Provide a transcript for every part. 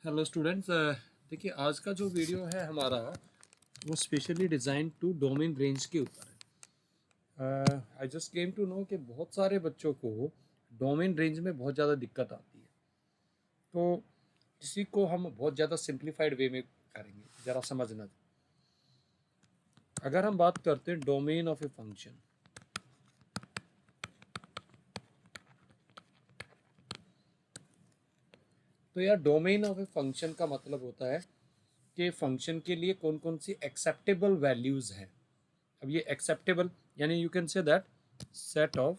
Hello students. देखिए आज का जो वीडियो है हमारा वो specially design to domain range के ऊपर है। I just came to know कि बहुत सारे बच्चों को डोमेन रेंज में बहुत ज़्यादा दिक्कत आती है, तो इसी को हम बहुत ज़्यादा सिंप्लीफाइड वे में करेंगे, ज़रा समझना। अगर हम बात करते हैं डोमेन ऑफ ए फंक्शन, तो यार डोमेन ऑफ ए फंक्शन का मतलब होता है कि फंक्शन के लिए कौन कौन सी एक्सेप्टेबल वैल्यूज़ हैं। अब ये एक्सेप्टेबल यानी you can say that set of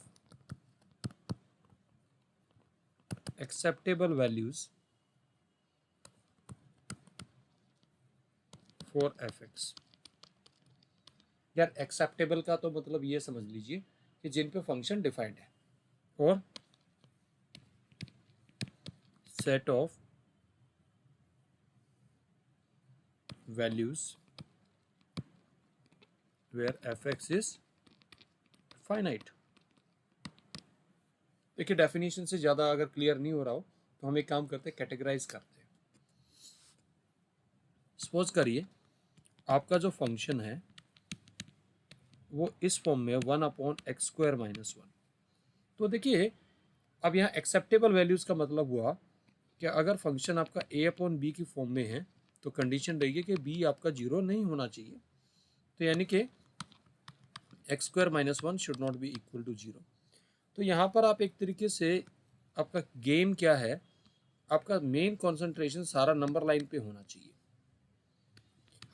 acceptable values for fx। यार एक्सेप्टेबल का तो मतलब ये समझ लीजिए कि जिन पे फंक्शन डिफाइंड है, और set of values where fx is finite. देखिए डेफिनेशन से ज़्यादा अगर क्लियर नहीं हो रहा हो तो हम एक काम करते हैं, कैटेगराइज करते हैं। सपोज करिए आपका जो फंक्शन है वो इस फॉर्म में 1/x² - 1। तो देखिए अब यहाँ एक्सेप्टेबल वैल्यूज़ का मतलब हुआ कि अगर फंक्शन आपका a/b की फॉर्म में है तो कंडीशन रहेगी कि b आपका 0 नहीं होना चाहिए, तो यानी कि x² - 1 should not be equal to 0। तो यहाँ पर आप एक तरीके से आपका गेम क्या है, आपका मेन कंसंट्रेशन सारा नंबर लाइन पे होना चाहिए।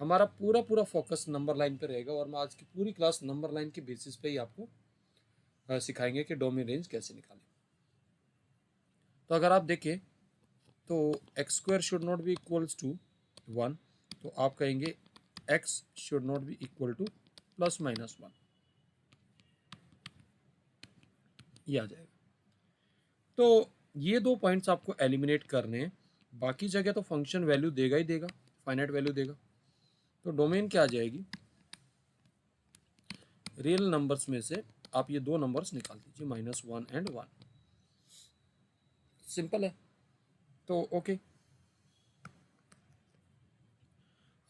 हमारा पूरा पूरा फोकस नंबर लाइन पे रहेगा और मैं आज की पूरी क्लास नंबर लाइन के बेसिस पे ही आपको सिखाएंगे कि डोमेन रेंज कैसे निकालें। तो अगर आप देखें तो x² should not be equals to 1, तो आप कहेंगे x should not be equal to ±1, ये आ जाएगा। तो ये दो पॉइंट्स आपको एलिमिनेट करने हैं, बाकी जगह तो फंक्शन वैल्यू देगा ही देगा, फाइनाइट वैल्यू देगा। तो डोमेन क्या आ जाएगी, रियल नंबर्स में से आप ये दो नंबर्स निकाल दीजिए, -1 और 1। सिंपल है। तो ओके,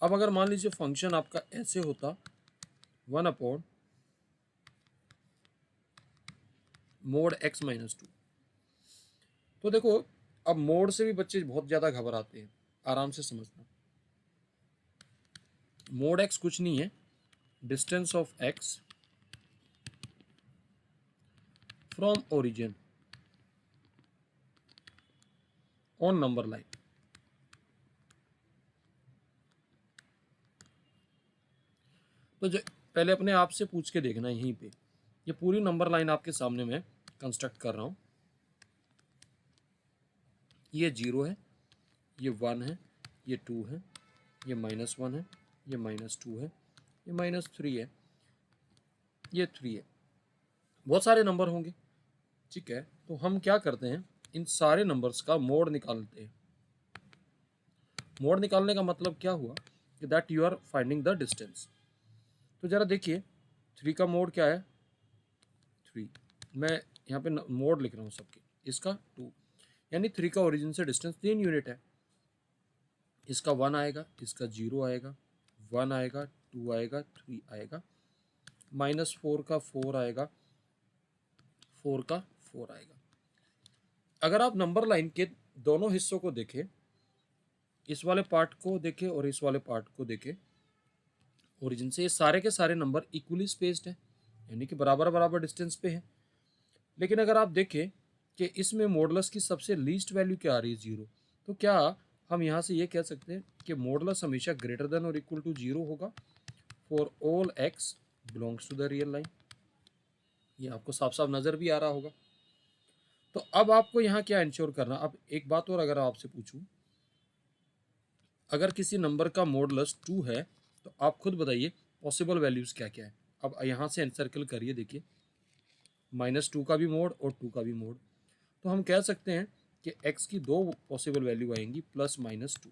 अब अगर मान लीजिए फंक्शन आपका ऐसे होता 1/mod x-2। तो देखो अब मोड से भी बच्चे बहुत ज़्यादा घबराते हैं, आराम से समझना। मोड x कुछ नहीं है, distance of x from origin on number line. तो जो पहले अपने आप से पूछ के देखना, यहीं पे ये पूरी नंबर लाइन आपके सामने मैं कंस्ट्रक्ट कर रहा हूँ। ये 0 है, ये 1 है, ये 2 है, ये -1 है, ये -2 है, ये -3 है, ये 3 है। बहुत सारे नंबर होंगे, ठीक है। तो हम क्या करते हैं, इन सारे नंबर्स का मोड निकालते हैं। मोड निकालने का मतलब क्या हुआ कि that you are finding the distance. तो जरा देखिए 3 का मोड क्या है, 3। मैं यहाँ पे मोड लिख रहा हूँ सबके, इसका 2, यानी 3 का ओरिजिन से डिस्टेंस 3 यूनिट है। इसका 1 आएगा, इसका 0 आएगा, 1 आएगा, 2 आएगा, 3 आएगा, -4 का 4 आएगा, 4 का 4 आएगा। अगर आप नंबर लाइन के दोनों हिस्सों को देखें, इस वाले पार्ट को देखें और इस वाले पार्ट को देखें, ओरिजिन से ये सारे के सारे नंबर इक्वली स्पेस्ड हैं, यानी कि बराबर बराबर डिस्टेंस पे हैं। लेकिन अगर आप देखें कि इसमें मॉडुलस की सबसे लीस्ट वैल्यू क्या आ रही है, 0, तो क्या हम यहाँ से ये कह सकते हैं कि मॉडुलस हमेशा ग्रेटर देन और इक्वल टू 0 होगा for all x belongs to the real line. ये आपको साफ साफ नज़र भी आ रहा होगा। तो अब आपको यहाँ क्या इंश्योर करना। अब एक बात और अगर आपसे पूछूं, अगर किसी नंबर का मॉडुलस 2 है तो आप खुद बताइए पॉसिबल वैल्यूज़ क्या क्या है। अब यहाँ से एनसर्कल करिए, देखिए -2 का भी मोड और 2 का भी मोड। तो हम कह सकते हैं कि x की दो पॉसिबल वैल्यू आएंगी, +-2।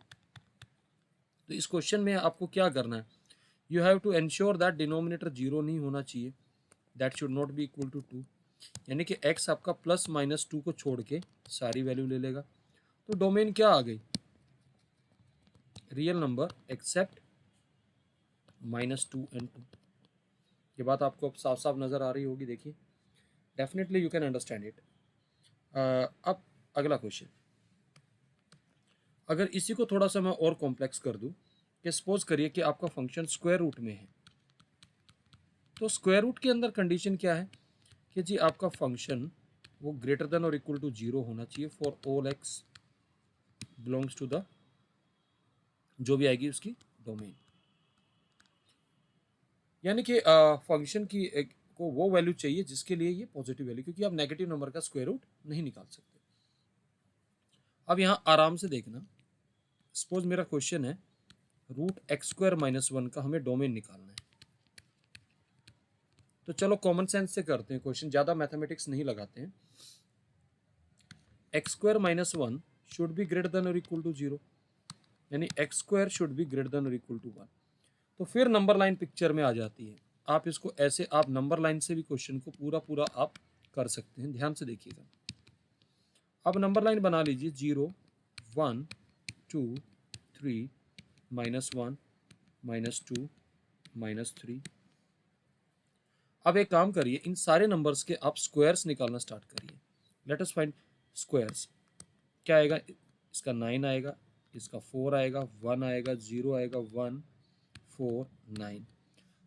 तो इस क्वेश्चन में आपको क्या करना है, you have to ensure that denominator 0 नहीं होना चाहिए, that should not be equal to 2, यानी कि x आपका +-2 को छोड़ के सारी वैल्यू ले लेगा। तो डोमेन क्या आ गई, रियल नंबर एक्सेप्ट -2 and 2। ये बात आपको अब साफ साफ नज़र आ रही होगी, देखिए definitely you can understand it. अब अगला क्वेश्चन, अगर इसी को थोड़ा सा मैं और कॉम्प्लेक्स कर दूं कि सपोज करिए कि आपका फंक्शन स्क्वायर रूट में है, तो स्क्वायर रूट के अंदर कंडीशन क्या है कि जी आपका फंक्शन वो ग्रेटर देन और इक्वल टू 0 होना चाहिए for all x belongs to the, जो भी आएगी उसकी डोमेन, यानी कि फंक्शन की को वो वैल्यू चाहिए जिसके लिए ये पॉजिटिव वैल्यू, क्योंकि आप नेगेटिव नंबर का स्क्वायर रूट नहीं निकाल सकते। अब यहाँ आराम से देखना, सपोज मेरा क्वेश्चन है √x² - 1 का हमें डोमेन निकालना है, तो चलो कॉमन सेंस से करते हैं क्वेश्चन, ज़्यादा मैथमेटिक्स नहीं लगाते हैं। x² - 1 should be greater than और इक्वल टू 0, यानी x² should be greater than और इक्वल टू 1। तो फिर नंबर लाइन पिक्चर में आ जाती है। आप इसको ऐसे, आप नंबर लाइन से भी क्वेश्चन को पूरा पूरा आप कर सकते हैं, ध्यान से देखिएगा। अब नंबर लाइन बना लीजिए 0 1 2 3 -1 -2 -3। अब एक काम करिए, इन सारे नंबर्स के आप स्क्वायर्स निकालना स्टार्ट करिए। Let us find squares. क्या आएगा, इसका 9 आएगा, इसका 4 आएगा, 1 आएगा, 0 आएगा, 1 4 9।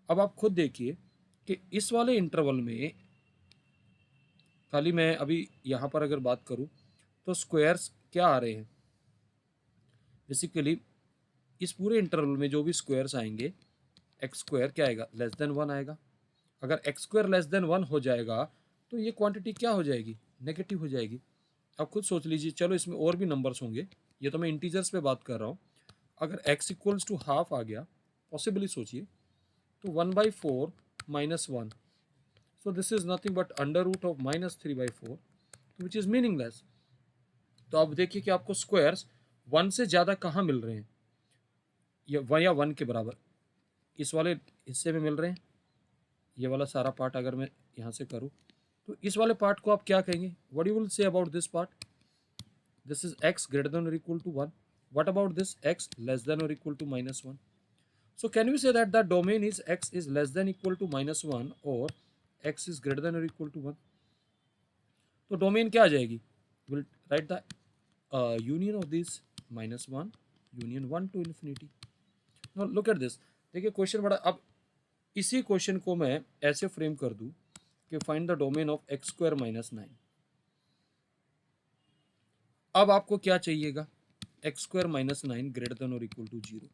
अब आप खुद देखिए कि इस वाले इंटरवल में, खाली मैं अभी यहाँ पर अगर बात करूँ तो स्क्वायर्स क्या आ रहे हैं, बेसिकली इस पूरे इंटरवल में जो भी स्क्वायर्स आएंगे, x² क्या आएगा, लेस देन 1 आएगा। अगर x² लेस देन 1 हो जाएगा तो ये क्वांटिटी क्या हो जाएगी, नेगेटिव हो जाएगी। अब खुद सोच लीजिए, चलो इसमें और भी नंबर्स होंगे, ये तो मैं इंटीजर्स पे बात कर रहा हूँ। अगर x इक्वल्स टू हाफ आ गया, पॉसिबली सोचिए, तो 1/4 -1, so this is nothing but under root of -3/4, which is meaningless। तो अब देखिए कि आपको स्क्वायर्स 1 से ज़्यादा कहाँ मिल रहे हैं, या 1 के बराबर इस वाले हिस्से में मिल रहे हैं। ये वाला सारा पार्ट अगर मैं यहाँ से करूँ तो इस वाले पार्ट को आप क्या कहेंगे, what you will say about this part, this is x greater than और equal to 1, what about this x less than और equal to -1। So can we say that the domain is x is less than equal to -1 or x is greater than or equal to 1? तो domain क्या आ जाएगी, will write the union of this -1 union 1 to infinity. Now look at this, देखिए question बड़ा, अब इसी question को मैं ऐसे फ्रेम कर दूं कि find the domain of x² - 9। अब आपको क्या चाहिएगा, x² - 9 ग्रेटर देन और equal to 0,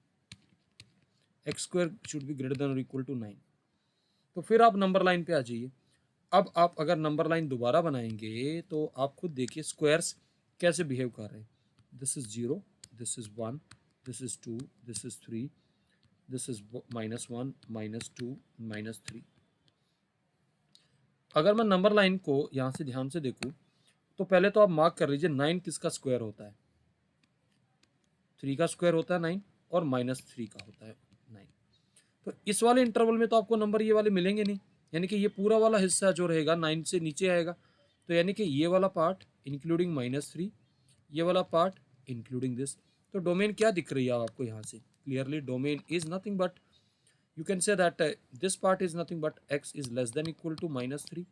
x² should be greater than और इक्वल टू 9। तो फिर आप नंबर लाइन पे आ जाइए। अब आप अगर नंबर लाइन दोबारा बनाएंगे तो आप खुद देखिए स्क्वायर्स कैसे बिहेव कर रहे हैं। This is 0, this is 1, this is 2, this is 3, this is -1 -2 -3। अगर मैं नंबर लाइन को यहाँ से ध्यान से देखूँ तो पहले तो आप मार्क कर लीजिए 9 किसका स्क्वायर होता है, 3 का स्क्वायर होता है 9, और -3 का होता है 9। तो इस वाले इंटरवल में तो आपको नंबर ये वाले मिलेंगे नहीं, यानी कि ये पूरा वाला हिस्सा जो रहेगा 9 से नीचे आएगा। तो यानी कि ये वाला पार्ट इंक्लूडिंग -3, ये वाला पार्ट इंक्लूडिंग दिस। तो डोमेन क्या दिख रही है आपको यहाँ से, clearly domain is nothing but, you can say that this part is nothing but x is less than equal to -3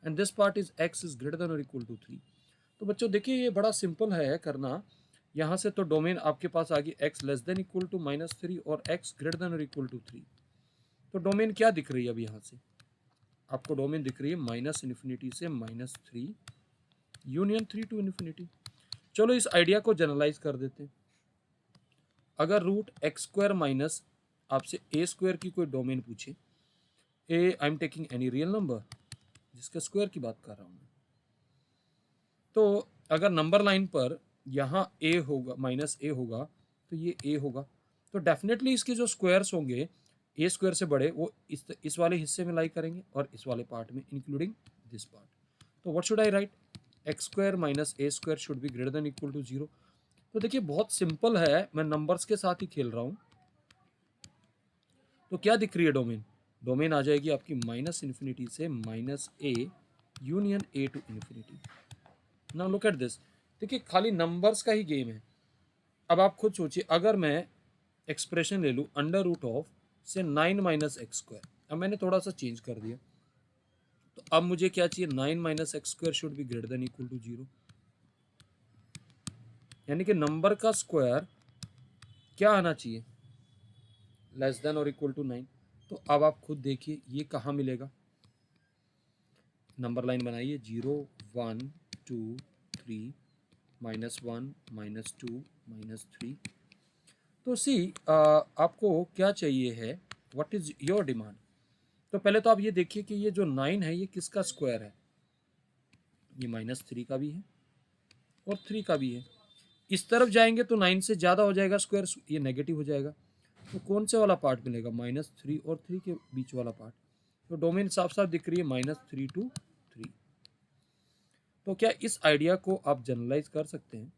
and this part is x is greater than or equal to 3। तो बच्चों देखिए ये बड़ा simple है करना। यहाँ से तो डोमेन आपके पास आ गई x less than equal to -3 और x ग्रेटर देन और इक्वल टू 3। तो डोमेन क्या दिख रही है, अब यहाँ से आपको डोमेन दिख रही है -∞ से -3 यूनियन 3 टू इन्फिनिटी। चलो इस आइडिया को जनरलाइज कर देते हैं। अगर √x² - आपसे a² की कोई डोमेन पूछे, I am taking any real number जिसके स्क्वायर की बात कर रहा हूँ मैं, तो अगर नंबर लाइन पर यहाँ a होगा -a होगा तो ये a होगा, तो डेफिनेटली इसके जो स्क्वायर्स होंगे a² से बड़े वो इस वाले हिस्से में लाई करेंगे और इस वाले पार्ट में इंक्लूडिंग दिस पार्ट। तो what should I write, x² - a² should be greater than equal to 0। तो देखिए बहुत सिंपल है, मैं नंबर्स के साथ ही खेल रहा हूँ। तो क्या दिख रही है डोमेन, डोमेन आ जाएगी आपकी -∞ से -a union a to infinity. Now look at this, देखिए खाली नंबर्स का ही गेम है। अब आप खुद सोचिए, अगर मैं एक्सप्रेशन ले लूँ अंडर रूट ऑफ से 9 माइनस एक्स स्क्वायर, अब मैंने थोड़ा सा चेंज कर दिया, तो अब मुझे क्या चाहिए, 9 minus x square should be greater than equal to 0, यानी कि नंबर का स्क्वायर क्या आना चाहिए, लेस देन और इक्वल टू 9। तो अब आप खुद देखिए ये कहाँ मिलेगा, नंबर लाइन बनाइए, 0 1 2 3 -1 -2 -3। तो सी आपको क्या चाहिए है, व्हाट इज योर डिमांड। तो पहले तो आप ये देखिए कि ये जो 9 है ये किसका स्क्वायर है, ये -3 का भी है और 3 का भी है। इस तरफ जाएंगे तो 9 से ज़्यादा हो जाएगा स्क्वायर, ये नेगेटिव हो जाएगा। तो कौन से वाला पार्ट मिलेगा, -3 और 3 के बीच वाला पार्ट। तो डोमेन साफ साफ दिख रही है -3 to 3। तो क्या इस आइडिया को आप जनरलाइज कर सकते हैं,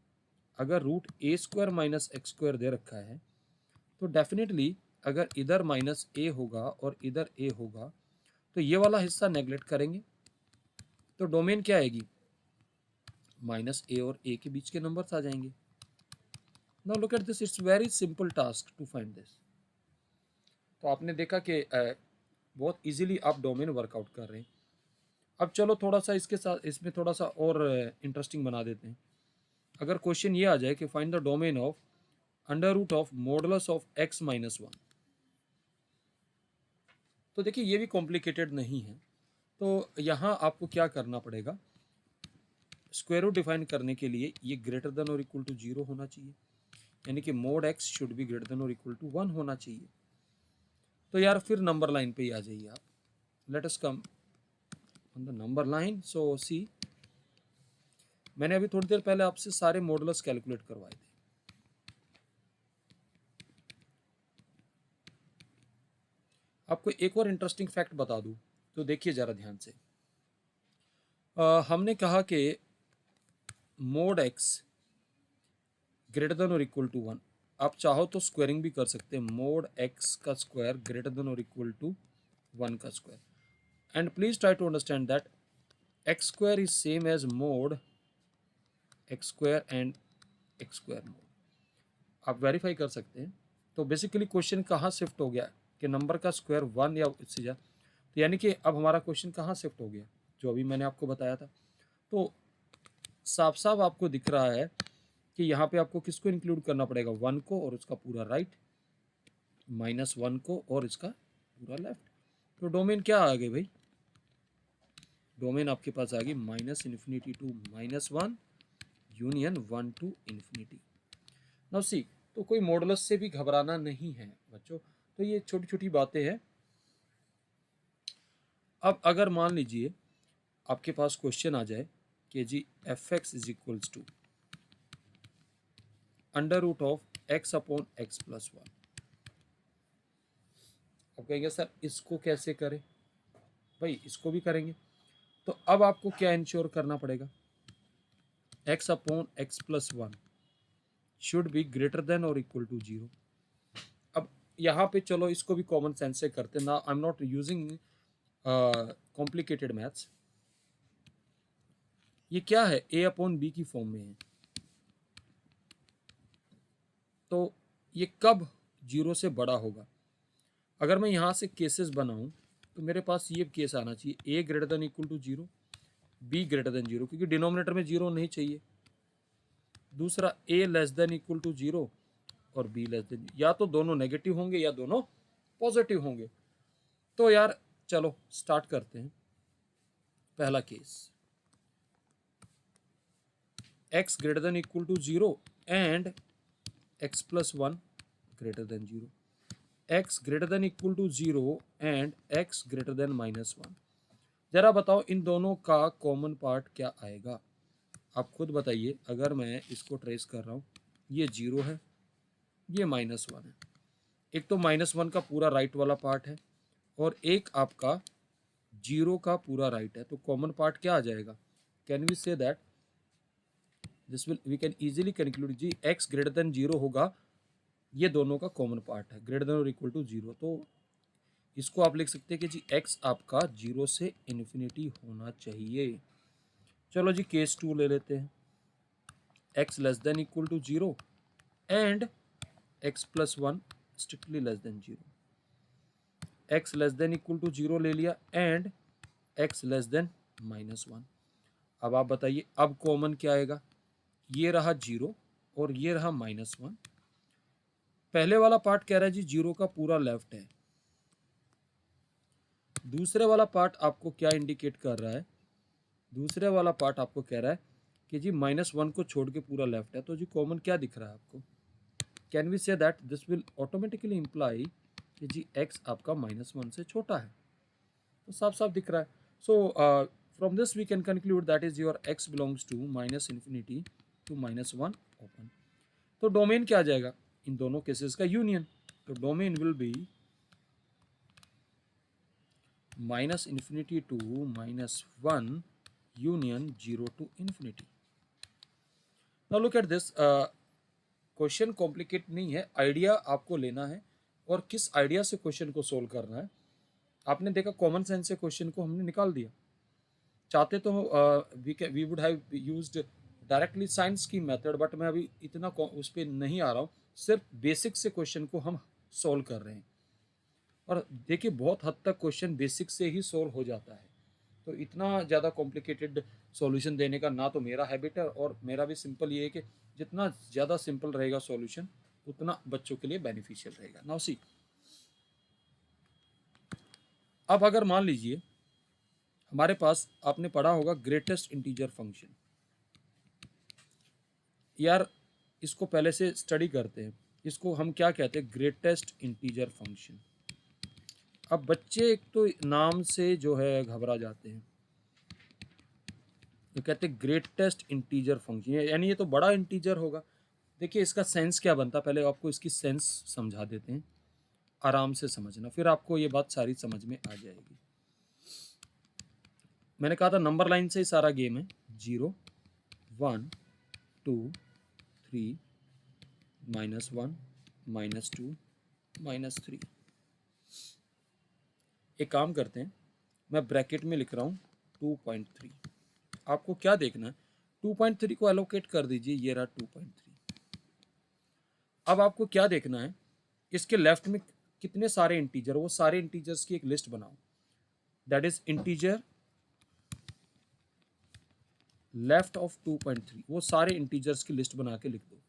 अगर रूट ए स्क्वायर माइनस एक्स स्क्वायर दे रखा है तो डेफिनेटली अगर इधर माइनस ए होगा और इधर ए होगा तो ये वाला हिस्सा नेगलेक्ट करेंगे, तो डोमेन क्या आएगी, माइनस ए और ए के बीच के नंबर्स आ जाएंगे। Now look at this, it's very simple task to find this. तो आपने देखा कि बहुत इजीली आप डोमेन वर्कआउट कर रहे हैं। अब चलो थोड़ा सा इसके साथ इसमें थोड़ा सा और इंटरेस्टिंग बना देते हैं। अगर क्वेश्चन ये आ जाए कि find the domain of under root of modulus of x -1, तो देखिए ये भी कॉम्प्लिकेटेड नहीं है। तो यहाँ आपको क्या करना पड़ेगा, स्क्वायर रूट डिफाइन करने के लिए ये ग्रेटर देन और इक्वल टू 0 होना चाहिए, यानी कि mod x should be greater than और इक्वल टू 1 होना चाहिए। तो यार फिर नंबर लाइन पे ही आ जाइए आप, let us come on the number line. So see, मैंने अभी थोड़ी देर पहले आपसे सारे मॉडुलस कैलकुलेट करवाए थे। आपको एक और इंटरेस्टिंग फैक्ट बता दूं, तो देखिए जरा ध्यान से। हमने कहा कि मोड x ग्रेटर देन और इक्वल टू 1, आप चाहो तो स्क्वायरिंग भी कर सकते हैं, मोड x का स्क्वायर ग्रेटर देन और इक्वल टू 1 का square. And please try to understand that x square is same as mod x square and x square mod, आप वेरीफाई कर सकते हैं। तो बेसिकली क्वेश्चन कहाँ शिफ्ट हो गया कि नंबर का स्क्वायर 1 या इससे ज़्यादा, तो यानी कि अब हमारा क्वेश्चन कहाँ शिफ्ट हो गया, जो अभी मैंने आपको बताया था। तो साफ साफ आपको दिख रहा है कि यहाँ पे आपको किसको इंक्लूड करना पड़ेगा, 1 को और उसका पूरा राइट, -1 को और इसका पूरा लेफ्ट। तो डोमेन क्या आ गई भाई, डोमेन आपके पास आ गई -∞ to -1 union 1 to infinity. Now see, तो कोई मॉडुलस से भी घबराना नहीं है बच्चों, तो ये छोटी छोटी बातें हैं। अब अगर मान लीजिए आपके पास क्वेश्चन आ जाए कि जी f(x) is equals to under root of x upon x plus 1, अब कहेंगे सर इसको कैसे करें, भाई इसको भी करेंगे। तो अब आपको क्या इंश्योर करना पड़ेगा, x upon x plus 1 should be greater than और इक्वल टू 0। अब यहाँ पे चलो इसको भी कॉमन सेंस से करते ना, I am not using complicated maths. ये क्या है, a अपॉन बी की फॉर्म में है, तो ये कब 0 से बड़ा होगा। अगर मैं यहाँ से केसेस बनाऊं तो मेरे पास ये केस आना चाहिए, a greater than equal to 0, b greater than 0, क्योंकि डिनोमिनेटर में 0 नहीं चाहिए। दूसरा a less than equal to 0 और b लेस देन, या तो दोनों नेगेटिव होंगे या दोनों पॉजिटिव होंगे। तो यार चलो स्टार्ट करते हैं। पहला case, x greater than equal to 0 and x plus 1 greater than 0, x greater than equal to 0 and x greater than -1। जरा बताओ इन दोनों का कॉमन पार्ट क्या आएगा, आप खुद बताइए। अगर मैं इसको ट्रेस कर रहा हूँ, ये 0 है, ये -1 है, एक तो -1 का पूरा राइट वाला पार्ट है और एक आपका 0 का पूरा राइट है, तो कॉमन पार्ट क्या आ जाएगा, can we say that this will, we can easily conclude जी x ग्रेटर देन 0 होगा, ये दोनों का कॉमन पार्ट है ग्रेटर देन और इक्वल टू 0। तो इसको आप लिख सकते हैं कि जी x आपका 0 से इन्फिनिटी होना चाहिए। चलो जी केस 2 ले लेते हैं, x less than equal to 0 and x plus 1 strictly less than 0, x less than equal to 0 ले लिया एंड x लेस देन -1। अब आप बताइए अब कॉमन क्या आएगा, ये रहा 0 और ये रहा -1। पहले वाला पार्ट कह रहा है जी 0 का पूरा लेफ्ट है, दूसरे वाला पार्ट आपको क्या इंडिकेट कर रहा है, दूसरे वाला पार्ट आपको कह रहा है कि जी -1 को छोड़ के पूरा लेफ्ट है। तो जी कॉमन क्या दिख रहा है आपको, can we say that this will automatically imply कि जी x आपका -1 से छोटा है, तो साफ साफ दिख रहा है। So from this we can conclude that is your x belongs to -∞ to -1 open. तो डोमेन क्या आ जाएगा इन दोनों केसेस का यूनियन, तो domain will be -∞ to -1 union 0 to infinity। Now look at this, question complicate नहीं है, आइडिया आपको लेना है और किस आइडिया से क्वेश्चन को सोल्व करना है। आपने देखा कॉमन सेंस से क्वेश्चन को हमने निकाल दिया, चाहते तो we would have used directly science की मेथड, बट मैं अभी इतना उस पर नहीं आ रहा हूँ, सिर्फ बेसिक से क्वेश्चन को हम सोल्व कर रहे हैं। और देखिए बहुत हद तक क्वेश्चन बेसिक से ही सोल्व हो जाता है, तो इतना ज़्यादा कॉम्प्लिकेटेड सॉल्यूशन देने का ना तो मेरा हैबिट है, और मेरा भी सिंपल ये है कि जितना ज़्यादा सिंपल रहेगा सॉल्यूशन उतना बच्चों के लिए बेनिफिशियल रहेगा। नाउ सी, अब अगर मान लीजिए हमारे पास आपने पढ़ा होगा ग्रेटेस्ट इंटीजर फंक्शन, यार इसको पहले से स्टडी करते हैं, इसको हम क्या कहते हैं, ग्रेटेस्ट इंटीजर फंक्शन। अब बच्चे एक तो नाम से जो है घबरा जाते हैं, तो कहते हैं ग्रेटेस्ट इंटीजर फंक्शन, यानी ये तो बड़ा इंटीजर होगा। देखिए इसका सेंस क्या बनता है, पहले आपको इसकी सेंस समझा देते हैं, आराम से समझना, फिर आपको ये बात सारी समझ में आ जाएगी। मैंने कहा था नंबर लाइन से ही सारा गेम है, 0 1 2 3 -1 -2 -3। एक काम करते हैं, मैं ब्रैकेट में लिख रहा हूँ 2.3। आपको क्या देखना है, 2.3 को एलोकेट कर दीजिए, ये रहा 2.3। अब आपको क्या देखना है, इसके लेफ्ट में कितने सारे इंटीजर, वो सारे इंटीजर्स की एक लिस्ट बनाओ, that is integer left of 2.3, वो सारे इंटीजर्स की लिस्ट बना के लिख दो।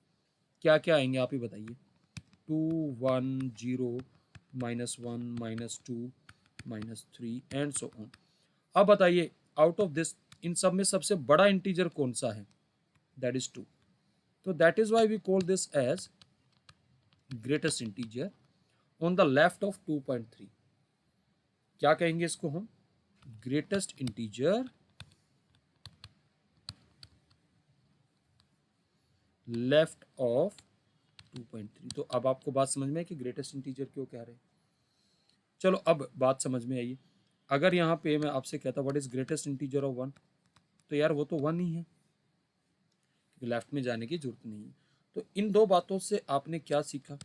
क्या क्या आएंगे आप ही बताइए, 2 1 0 -1 -2 -3 एंड सो ऑन। अब बताइए आउट ऑफ दिस इन सब में सबसे बड़ा इंटीजर कौन सा है, दैट इज 2। तो that is why we call this as greatest integer on the left of 2.3। क्या कहेंगे इसको हम, ग्रेटेस्ट इंटीजर लेफ्ट ऑफ 2.3। तो अब आपको बात समझ में है कि ग्रेटेस्ट इंटीजर क्यों कह रहे हैं। चलो अब बात समझ में आई, अगर यहाँ पे मैं आपसे कहता what is greatest integer of 1, तो यार वो तो 1 ही है, लेफ्ट में जाने की जरूरत नहीं है। तो इन दो बातों से आपने क्या सीखा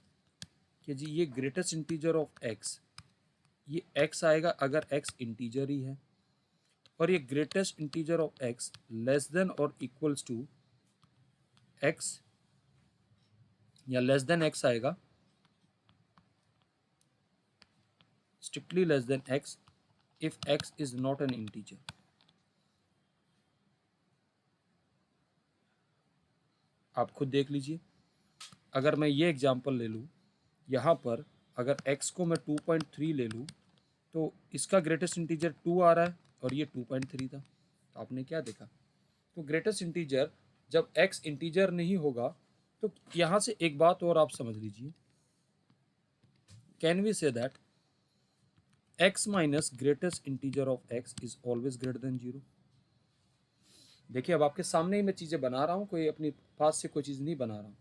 कि जी ये ग्रेटेस्ट इंटीजर ऑफ x, ये x आएगा अगर x इंटीजर ही है, और ये greatest integer of x less than और इक्वल्स टू x या लेस देन x आएगा, strictly less then x if x is not an integer. आप खुद देख लीजिए, अगर मैं ये एग्जांपल ले लूँ, यहाँ पर अगर x को मैं 2.3 ले लूँ, तो इसका ग्रेटेस्ट इंटीजर 2 आ रहा है और ये 2.3 था, तो आपने क्या देखा, तो ग्रेटेस्ट इंटीजर जब x इंटीजर नहीं होगा, तो यहाँ से एक बात और आप समझ लीजिए, can we say that x minus greatest integer of x is always greater than 0। देखिए अब आपके सामने ही मैं चीज़ें बना रहा हूँ, कोई अपनी पास से कोई चीज़ नहीं बना रहा हूँ।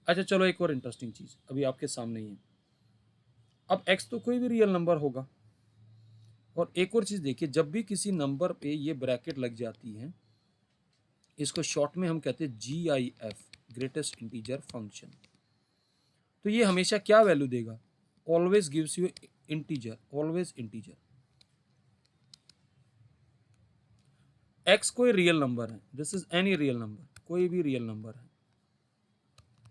अच्छा चलो एक और इंटरेस्टिंग चीज़ अभी आपके सामने ही है, अब x तो कोई भी रियल नंबर होगा, और एक और चीज़ देखिए, जब भी किसी नंबर पे ये ब्रैकेट लग जाती है, इसको शॉर्ट में हम कहते हैं GIF, ग्रेटेस्ट इंटीजर फंक्शन। तो ये हमेशा क्या वैल्यू देगा, always gives you integer, always integer. x कोई रियल नंबर है, this is any real number, कोई भी रियल नंबर है,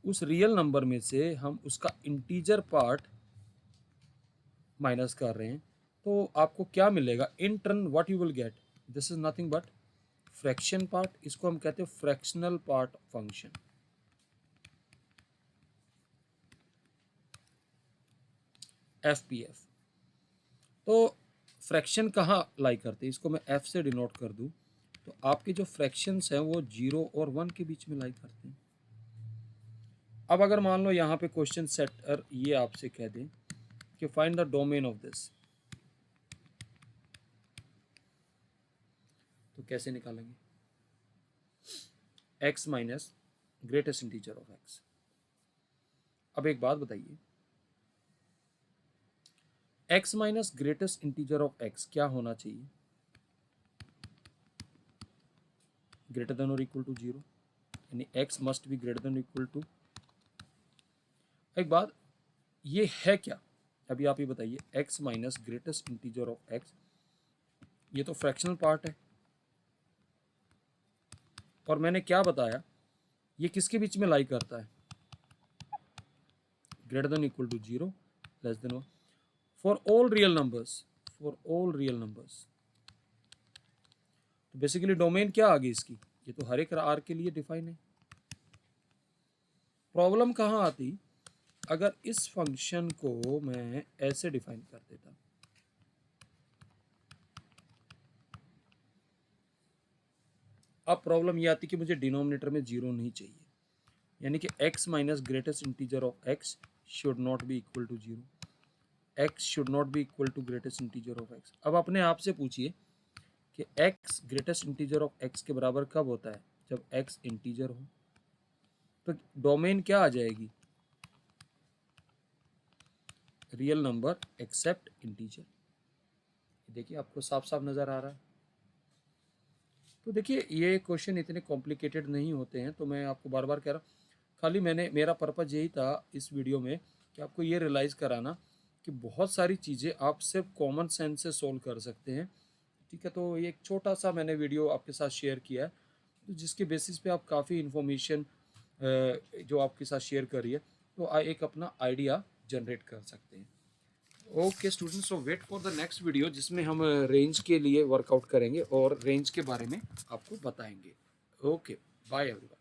उस रियल नंबर में से हम उसका इंटीजर पार्ट माइनस कर रहे हैं, तो आपको क्या मिलेगा in turn? What you will get, this is nothing but fraction part. इसको हम कहते हैं फ्रैक्शनल पार्ट फंक्शन। FPF। तो फ्रैक्शन कहाँ लाई करते हैं? इसको मैं F से डिनोट कर दूं तो आपके जो फ्रैक्शंस हैं वो 0 और 1 के बीच में लाई करते हैं। अब अगर मान लो यहाँ पे क्वेश्चन सेटर ये आपसे कह दें कि find the domain of this, तो कैसे निकालेंगे? x minus greatest integer of x। अब एक बात बताइए, x minus greatest integer of x क्या होना चाहिए? ग्रेटर देन और इक्वल टू 0, यानी x must be greater than equal to. एक बात, ये है क्या? अभी आप ये बताइए, x minus greatest integer of x, ये तो फ्रैक्शनल पार्ट है, और मैंने क्या बताया, ये किसके बीच में लाई करता है? Greater than equal to 0, less than 1, for all real numbers, for all real numbers. तो बेसिकली डोमेन क्या आ गई इसकी? ये तो हर एक आर के लिए डिफाइन है। प्रॉब्लम कहाँ आती अगर इस फंक्शन को मैं ऐसे डिफाइन कर देता? अब प्रॉब्लम ये आती कि मुझे डिनोमिनेटर में 0 नहीं चाहिए, यानी कि x minus greatest integer of x should not be equal to 0, x should not be equal to greatest integer of x। अब अपने आप से पूछिए कि x greatest integer of x के बराबर कब होता है? जब x इंटीजर हो। तो डोमेन क्या आ जाएगी? Real number except integer. देखिए आपको साफ साफ नजर आ रहा है। तो देखिए ये क्वेश्चन इतने कॉम्प्लिकेटेड नहीं होते हैं, तो मैं आपको बार बार कह रहा हूँ, खाली मेरा पर्पज़ यही था इस वीडियो में कि आपको ये रियलाइज़ कराना कि बहुत सारी चीज़ें आप सिर्फ कॉमन सेंस से सोल्व कर सकते हैं। ठीक है, तो ये एक छोटा सा मैंने वीडियो आपके साथ शेयर किया है, तो जिसके बेसिस पे आप काफ़ी इन्फॉर्मेशन जो आपके साथ शेयर करिए तो एक अपना आइडिया जनरेट कर सकते हैं। Okay students, so wait for the next video जिसमें हम रेंज के लिए वर्कआउट करेंगे और रेंज के बारे में आपको बताएंगे। Okay, bye everyone.